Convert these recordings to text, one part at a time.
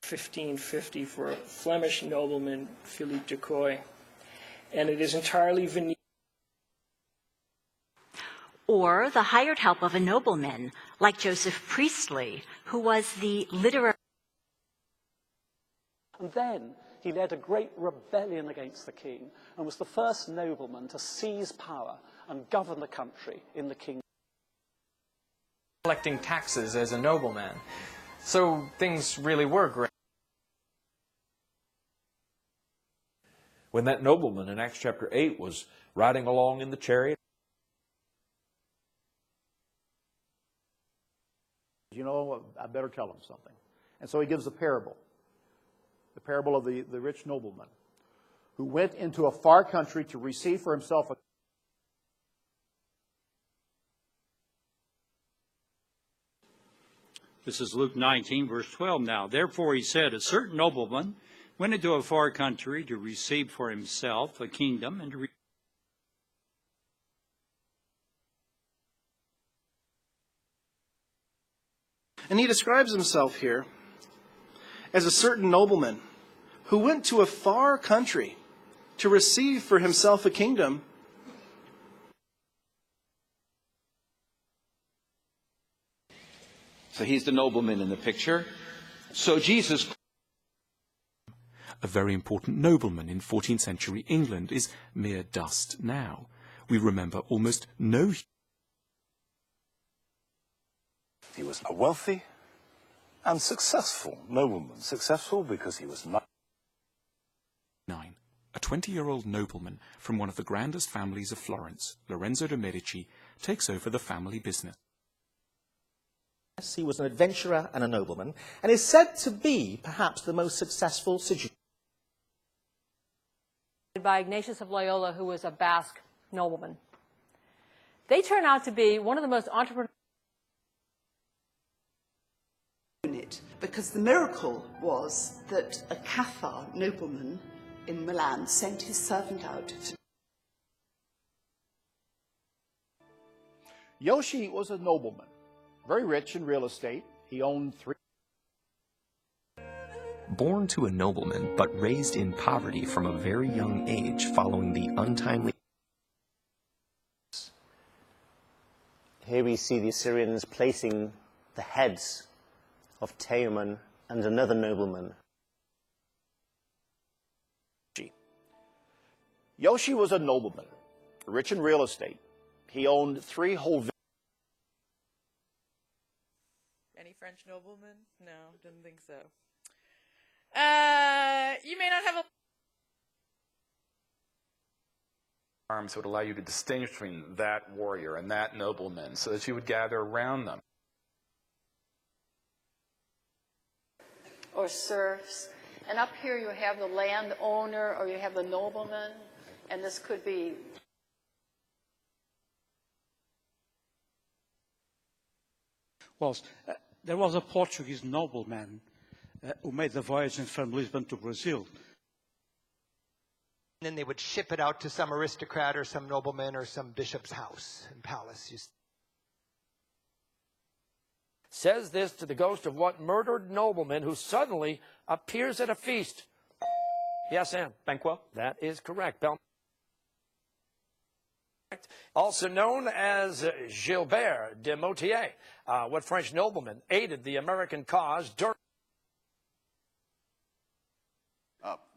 1550 for a Flemish nobleman, Philippe de Coy, and it is entirely Venetian. Or the hired help of a nobleman, like Joseph Priestley, who was the literary. And then he led a great rebellion against the king and was the first nobleman to seize power and govern the country in the kingdom. Collecting taxes as a nobleman. So things really were great. When that nobleman in Acts chapter 8 was riding along in the chariot, you know, I better tell him something. And so he gives a parable. The parable of the rich nobleman who went into a far country to receive for himself a This is Luke 19, verse 12 now. Therefore he said, a certain nobleman went into a far country to receive for himself a kingdom and to And he describes himself here as a certain nobleman who went to a far country to receive for himself a kingdom. So he's the nobleman in the picture. So Jesus... A very important nobleman in 14th century England is mere dust now. We remember almost no... He was a wealthy and successful nobleman. Successful because he was... 9. A 20-year-old nobleman from one of the grandest families of Florence, Lorenzo de' Medici, takes over the family business. He was an adventurer and a nobleman, and is said to be perhaps the most successful seducer. By Ignatius of Loyola, who was a Basque nobleman. They turn out to be one of the most entrepreneurial. Because the miracle was that a Cathar nobleman in Milan sent his servant out to... Yoshi was a nobleman, very rich in real estate. He owned 3... Born to a nobleman, but raised in poverty from a very young age following the untimely... Here we see the Assyrians placing the heads of Teoman and another nobleman. Yoshi was a nobleman, rich in real estate. He owned 3 whole villages. Any French nobleman? No, didn't think so. You may not have a... Arms would allow you to distinguish between that warrior and that nobleman so that you would gather around them. Or serfs. And up here you have the landowner or you have the nobleman, and this could be... Well, there was a Portuguese nobleman who made the voyage from Lisbon to Brazil. And then they would ship it out to some aristocrat or some nobleman or some bishop's house and palace. Says this to the ghost of what murdered nobleman who suddenly appears at a feast. Yes, Sam? Banquo? That is correct. Also known as Gilbert de Motier, what French nobleman aided the American cause during...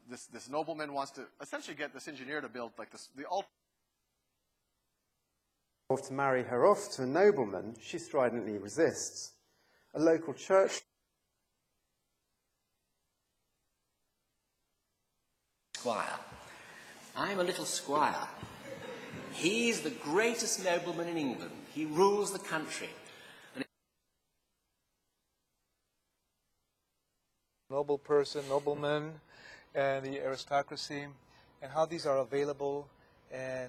This nobleman wants to essentially get this engineer to build like this, to marry her off to a nobleman, she stridently resists. A local church... Squire. I'm a little squire. He's the greatest nobleman in England. He rules the country. Noble person, nobleman, and the aristocracy, and how these are available and